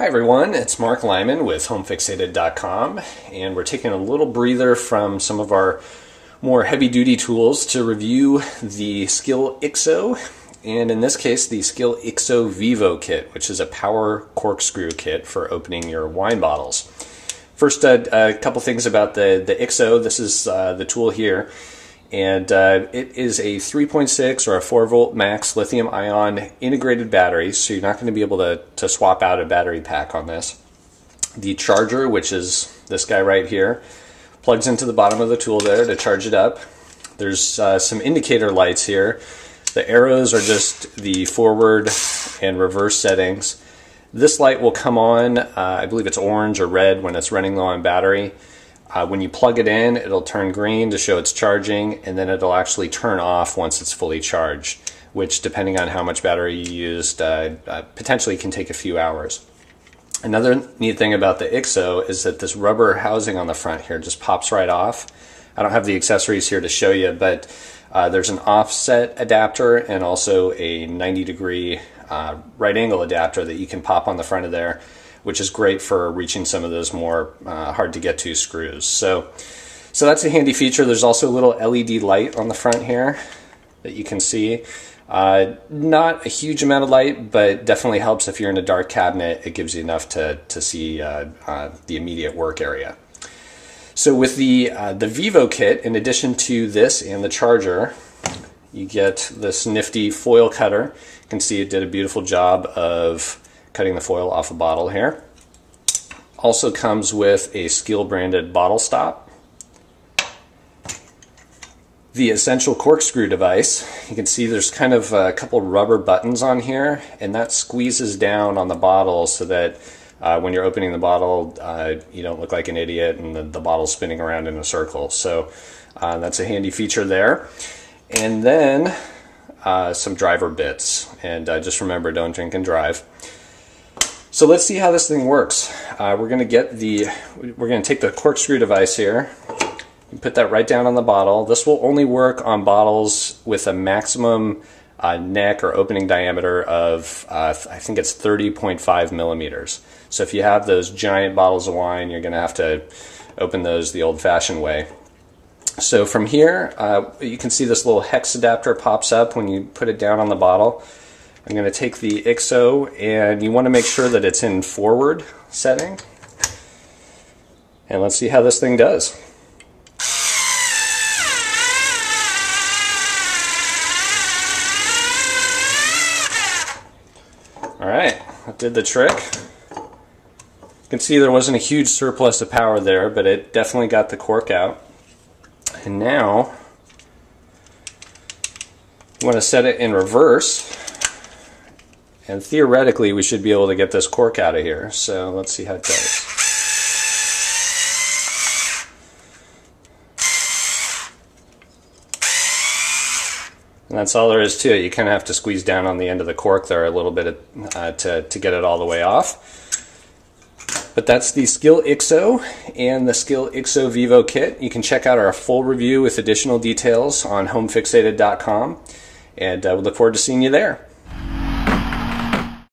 Hi everyone, it's Mark Lyman with HomeFixated.com, and we're taking a little breather from some of our more heavy-duty tools to review the Skil iXO, and in this case the Skil iXO Vivo kit, which is a power corkscrew kit for opening your wine bottles. First, a couple things about the iXO. This is the tool here, and it is a 3.6 or a 4 volt max lithium ion integrated battery, so you're not going to be able to swap out a battery pack on this. The charger, which is this guy right here, plugs into the bottom of the tool there to charge it up. There's some indicator lights here. The arrows are just the forward and reverse settings. This light will come on, I believe it's orange or red when it's running low on battery. When you plug it in, it'll turn green to show it's charging, and then it'll actually turn off once it's fully charged, which, depending on how much battery you used, potentially can take a few hours. Another neat thing about the iXO is that this rubber housing on the front here just pops right off. I don't have the accessories here to show you, but there's an offset adapter and also a 90-degree right angle adapter that you can pop on the front of there, which is great for reaching some of those more hard to get to screws. So that's a handy feature. There's also a little LED light on the front here that you can see. Not a huge amount of light, but definitely helps if you're in a dark cabinet. It gives you enough to see the immediate work area. So with the Vivo kit, in addition to this and the charger, you get this nifty foil cutter. You can see it did a beautiful job of cutting the foil off a bottle here. Also comes with a Skil branded bottle stop. The essential corkscrew device. You can see there's kind of a couple rubber buttons on here, and that squeezes down on the bottle so that when you're opening the bottle, you don't look like an idiot and the bottle's spinning around in a circle. So that's a handy feature there. And then some driver bits. And just remember, don't drink and drive. So let's see how this thing works. We're going to take the corkscrew device here and put that right down on the bottle. This will only work on bottles with a maximum neck or opening diameter of I think it's 30.5 millimeters. So if you have those giant bottles of wine, you're going to have to open those the old-fashioned way. So from here, you can see this little hex adapter pops up when you put it down on the bottle. I'm going to take the iXO, and you want to make sure that it's in forward setting. And let's see how this thing does. Alright, that did the trick. You can see there wasn't a huge surplus of power there, but it definitely got the cork out. And now, you want to set it in reverse. And theoretically, we should be able to get this cork out of here. So let's see how it does. And that's all there is to it. You kind of have to squeeze down on the end of the cork there a little bit to get it all the way off. But that's the Skil iXO and the Skil iXO Vivo kit. You can check out our full review with additional details on HomeFixated.com. And we look forward to seeing you there.